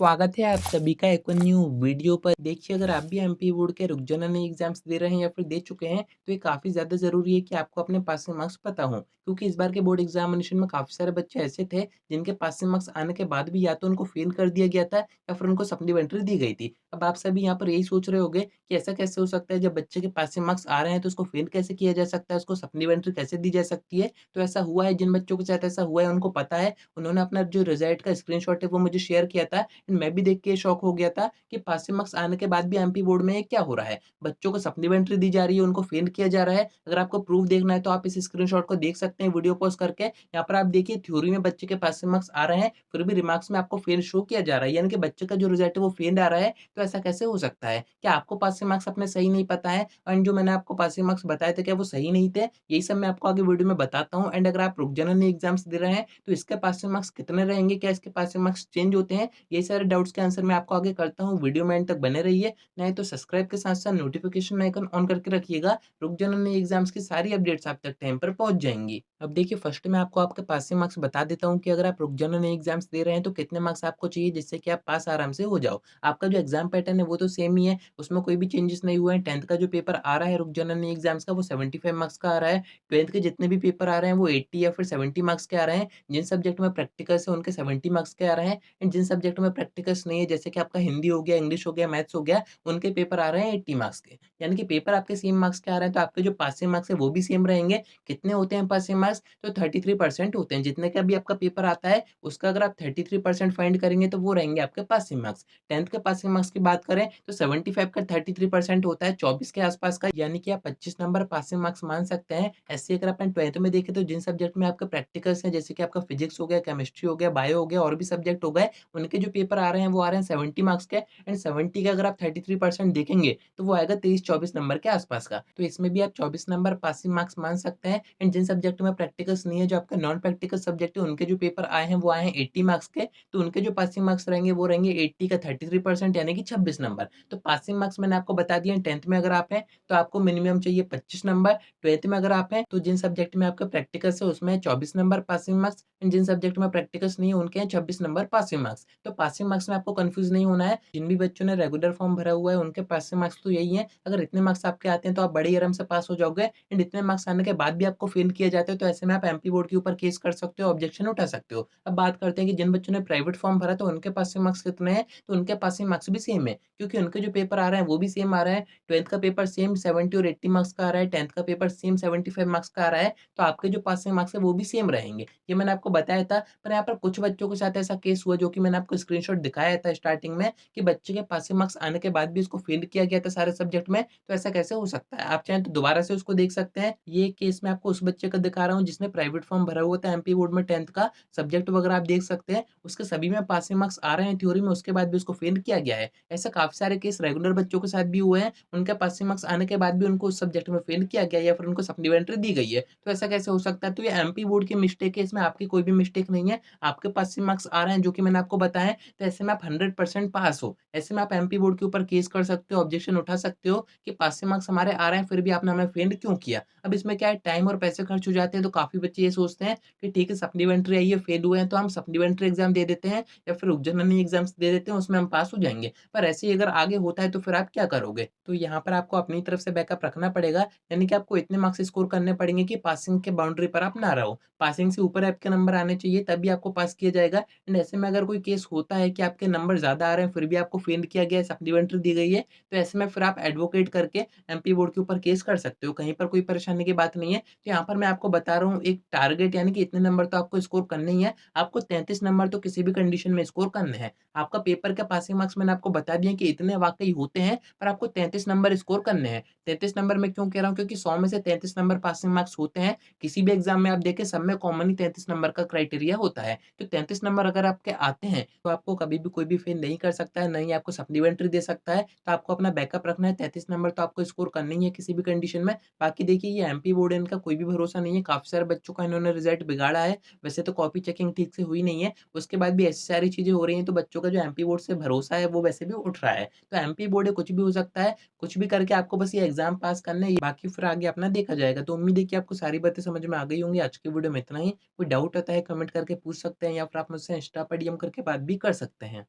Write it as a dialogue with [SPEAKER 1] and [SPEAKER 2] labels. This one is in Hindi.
[SPEAKER 1] स्वागत है आप सभी का एक और न्यू वीडियो पर। देखिए, अगर आप भी एमपी बोर्ड के रुक जनरल एग्जाम्स दे रहे हैं या फिर दे चुके हैं, तो ये काफ़ी ज़्यादा ज़रूरी है कि आपको अपने पासिंग मार्क्स पता हों। क्योंकि इस बार के बोर्ड एग्जामिनेशन में काफ़ी सारे बच्चे ऐसे थे, जिनके पासिंग मार्क्स आने के बाद भी या तो उनको फेल कर दिया गया था या फिर उनको सप्लीमेंट्री दी गई थी। अब आप सभी यहाँ पर यही सोच रहे होंगे कि ऐसा कैसे हो सकता है, जब बच्चे के पासिंग मार्क्स आ रहे हैं तो उसको फेल कैसे किया जा सकता है, उसको सप्लीमेंट्री कैसे दी जा सकती है। तो ऐसा हुआ है, जिन बच्चों के साथ ऐसा हुआ है उनको पता है। उन्होंने अपना जो रिजल्ट का स्क्रीनशॉट है वो मुझे शेयर किया था। मैं भी देख के शॉक हो गया था कि पासिंग मार्क्स आने के बाद भी एमपी बोर्ड में ये क्या हो रहा है? बच्चों को सप्लीमेंट्री दी जा रही है, उनको फेल किया जा रहा है। अगर आपको प्रूफ देखना है तो आप इस स्क्रीनशॉट को देख सकते हैं वीडियो पॉज़ करके। यहाँ पर आप देखिए, थ्योरी में बच्चे के पासिंग मार्क्स आ रहे हैं, फिर भी रिमार्क्स में आपको फेल शो किया जा रहा है। यानी कि बच्चे का जो रिजल्ट है वो फेल आ रहा है, तो ऐसा कैसे हो सकता है? क्या आपको पासिंग मार्क्स अपने सही नहीं पता है? एंड जो मैंने आपको पासिंग मार्क्स बताए थे, क्या वो सही नहीं थे? यही सब मैं आपको आगे वीडियो में बताता हूँ। एंड अगर आप रुक जनरल एग्ज़ाम्स दे रहे हैं, तो इसके पासिंग मार्क्स कितने रहेंगे? क्या इसके पासिंग मार्क्स चेंज होते हैं? ये सारे डाउट्स के आंसर मैं आपको आगे करता हूँ। वीडियो में एंड तक बने रहिए। नहीं तो सब्सक्राइब के साथ-साथ नोटिफ़िकेशन आइकन ऑन करके रखिएगा। रुक जनरल एग्ज़ाम्स की सारी अपडेट्स आप तक टाइम पर पहुँच जाएँगी। अब देखिए, फर्स्ट में आपको आपके पासिंग मार्क्स बता देता हूँ कि अगर आप रुक जनरल एग्ज़ाम्स दे रहे हैं, तो कितने मार्क्स आपको चाहिए जिससे कि आप पास आराम से हो जाओ। आपका जो एग्ज़ाम पैटर्न है वो तो सेम ही है, उसमें कोई भी चेंजेस नहीं हुए हैं। 10th का जो पेपर आ रहा है रुक जनरल एग्ज़ाम्स का, वो 75 मार्क्स का आ रहा है। 12th के जितने भी पेपर आ रहे हैं वो 80 या फिर 70 मार्क्स के आ रहे हैं। जिन सब्जेक्ट में प्रैक्टिकल्स है उनके 70 मार्क्स के आ रहे हैं। एंड जिन सब्जेक्ट में प्रैक्टिकल्स नहीं है, जैसे कि आपका हिंदी हो गया, इंग्लिश हो गया, मैथ्स हो गया, उनके पेपर आ रहे हैं 80 मार्क्स के। यानी कि पेपर आपके सेम मार्क्स के आ रहे हैं, तो आपके जो पासिंग मार्क्स है वो भी सेम रहेंगे। कितने होते हैं पासिंग मार्क्स? तो 33% होते हैं। जितने का भी आपका पेपर आता है, उसका अगर आप 33% फाइंड करेंगे तो वो रहेंगे आपके पासिंग मार्क्स। 10th के पासिंग मार्क्स की बात करें तो 75 का 33% होता है, 24 के आसपास का, यानी कि आप 25 नंबर पासिंग मार्क्स मान सकते हैं। ऐसे अगर अपन 12th में देखें, तो जिन सब्जेक्ट में आपके प्रैक्टिकल्स हैं, जैसे कि आपका फिजिक्स हो गया, केमिस्ट्री हो गया, बायो हो गया, और भी सब्जेक्ट हो गए, उनके जो पेपर आ रहे हैं वो आ रहे हैं 70 मार्क्स के। एंड 70 का अगर आप 33% देखेंगे, तो वो आएगा 23-24 नंबर के आसपास का। तो इसमें भी आप 24 नंबर पासिंग मार्क्स मान सकते हैं। एंड जिन सब्जेक्ट में प्रैक्टिकल्स नहीं है, जो आपका नॉन प्रैक्टिकल सब्जेक्ट है, उनके जो पेपर आए हैं वो आए हैं 80 मार्क्स के। तो उनके जो पासिंग मार्क्स रहेंगे वो रहेंगे 80 का 33%, यानी कि 26 नंबर। तो पासिंग मार्क्स मैंने आपको बता दिए। 10th में अगर आप हैं तो आपको मिनिमम चाहिए 25 नंबर। 12th में अगर आप हैं तो जिन सब्जेक्ट में आपके प्रैक्टिकल्स है उसमें है 24 नंबर पासिंग मार्क्स। एंड जिन सब्जेक्ट में प्रैक्टिकल्स नहीं है उनके हैं 26 नंबर पासिंग मार्क्स। तो पासिंग मार्क्स में आपको कंफ्यूज नहीं होना है। जिन भी बच्चों ने रेगुलर फॉर्म भरा हुआ है उनके पासिंग मार्क्स तो यही है। अगर इतने मार्क्स आपके आते हैं तो आप बड़े ही आराम से पास हो जाओगे। एंड इतने मार्क्स आने के बाद भी आपको फेल किया जाता है, तो ऐसे में आप एमपी बोर्ड के ऊपर केस कर सकते हो, ऑब्जेक्शन उठा सकते हो। अब बात करते हैं कि जिन बच्चों ने प्राइवेट फॉर्म भरा तो उनके पासिंग मार्क्स कितने हैं, तो उनके पासिंग मार्क्स भी सेम है, क्योंकि उनके जो पेपर आ रहे हैं वो भी सेम आ रहे हैं। 12th का पेपर सेम 70 और 80 मार्क्स का आ रहा है, 10th का पेपर सेम 75 मार्क्स का आ रहा है, तो आपके जो पासिंग मार्क्स है वो भी सेम रहेंगे। ये मैंने आपको बताया था। पर यहाँ पर कुछ बच्चों के साथ ऐसा केस हुआ, जो कि मैंने आपको स्क्रीनशॉट दिखाया था स्टार्टिंग में, कि बच्चे के पासिंग मार्क्स आने के बाद भी उसको फेल किया गया था सारे सब्जेक्ट में। तो ऐसा कैसे हो सकता है? आप चाहें तो दोबारा से उसको देख सकते हैं। ये केस मैं आपको उस बच्चे का दिखा रहा हूँ जिसने प्राइवेट फॉर्म भरा हुआ था एमपी बोर्ड में 10th का। सब्जेक्ट वगैरह आप देख सकते हैं, उसके सभी में पासिंग मार्क्स आ रहे हैं थ्योरी में, उसके बाद भी उसको फेल किया गया है। ऐसा काफ़ी सारे केस रेगुलर बच्चों के साथ भी हुए हैं। उनके पासिंग मार्क्स आने के बाद भी उनको उस सब्जेक्ट में फेल किया गया या फिर उनको सप्लीमेंट्री दी गई है। तो ऐसा कैसे हो सकता है? तो ये एमपी बोर्ड की मिस्टेक है, इसमें आपकी कोई भी मिस्टेक नहीं है। आपके पासिंग मार्क्स आ रहे हैं जो कि मैंने आपको बताया है, तो ऐसे में आप 100% पास हो। ऐसे में आप एमपी बोर्ड के ऊपर केस कर सकते हो, ऑब्जेक्शन उठा सकते हो कि पासिंग मार्क्स हमारे आ रहे हैं, फिर भी आपने हमें फेल क्यों किया? अब इसमें क्या है, टाइम और पैसे खर्च हो जाते हैं, तो काफ़ी बच्चे ये सोचते हैं कि ठीक है, सप्लीमेंट्री आई है, फेल हुए हैं, तो हम सप्लीमेंट्री एग्ज़ाम दे देते हैं या फिर जनरल एग्ज़ाम्स दे देते हैं, उसमें हम पास हो जाएँगे। पर ऐसे ही अगर आगे होता है तो फिर आप क्या करोगे? तो यहाँ पर आपको अपनी तरफ से बैकअप रखना पड़ेगा, यानी कि आपको इतने मार्क्स स्कोर करने पड़ेंगे कि पासिंग के बाउंड्री पर आप ना रहो। पासिंग से ऊपर आपके नंबर आने चाहिए, तभी आपको पास किया जाएगा। एंड ऐसे में अगर कोई केस होता है कि आपके नंबर ज़्यादा आ रहे हैं, फिर भी आपको फेल किया गया है, सप्लीमेंट्री दी गई है, तो ऐसे में फिर आप एडवोकेट करके एमपी बोर्ड के ऊपर केस कर सकते हो। कहीं पर कोई परेशानी की बात नहीं है। तो यहाँ पर मैं आपको बता रहा हूँ एक टारगेट, यानी कि इतने नंबर तो आपको स्कोर करने ही है। आपको 33 नंबर तो किसी भी कंडीशन में स्कोर करने हैं। आपका पेपर का पासिंग मार्क्स मैंने आपको बता दिए कि इतने वाक़ई होते हैं, पर आपको 33 नंबर स्कोर करने हैं। 33 नंबर मैं क्यों कह रहा हूँ, क्योंकि 100 में से 33 नंबर पासिंग मार्क्स होते हैं। किसी भी एग्ज़ाम में आप देखें, सब में कॉमनली 33 नंबर का क्राइटेरिया होता है। तो 33 नंबर अगर आपके आते हैं, तो आपको कभी भी कोई भी फेल नहीं कर सकता है, ना ही आपको सप्लीमेंट्री दे सकता है। तो आपको अपना बैकअप रखना है, 33 नंबर तो आपको स्कोर करने ही है किसी भी कंडीशन में। बाकी देखिए, ये एमपी बोर्ड है, इनका कोई भी भरोसा नहीं है। काफ़ी सारे बच्चों का इन्होंने रिज़ल्ट बिगाड़ा है। वैसे तो कॉपी चेकिंग ठीक से हुई नहीं है, उसके बाद भी ऐसी सारी चीज़ें हो रही हैं, तो बच्चों का जो एमपी बोर्ड से भरोसा है वो वैसे भी उठ रहा है। तो एमपी बोर्ड है, कुछ भी हो सकता है, कुछ भी करके आपको बस ये एग्ज़ाम पास करना है, बाकी फिर आगे अपना देखा जाएगा। तो उम्मीद है कि आपको सारी बातें समझ में आ गई होंगी। आज की वीडियो में इतना ही। कोई डाउट आता है कमेंट करके पूछ सकते हैं, या फिर आप मुझसे इंस्टा पर डीएम करके बात भी कर सकते हैं।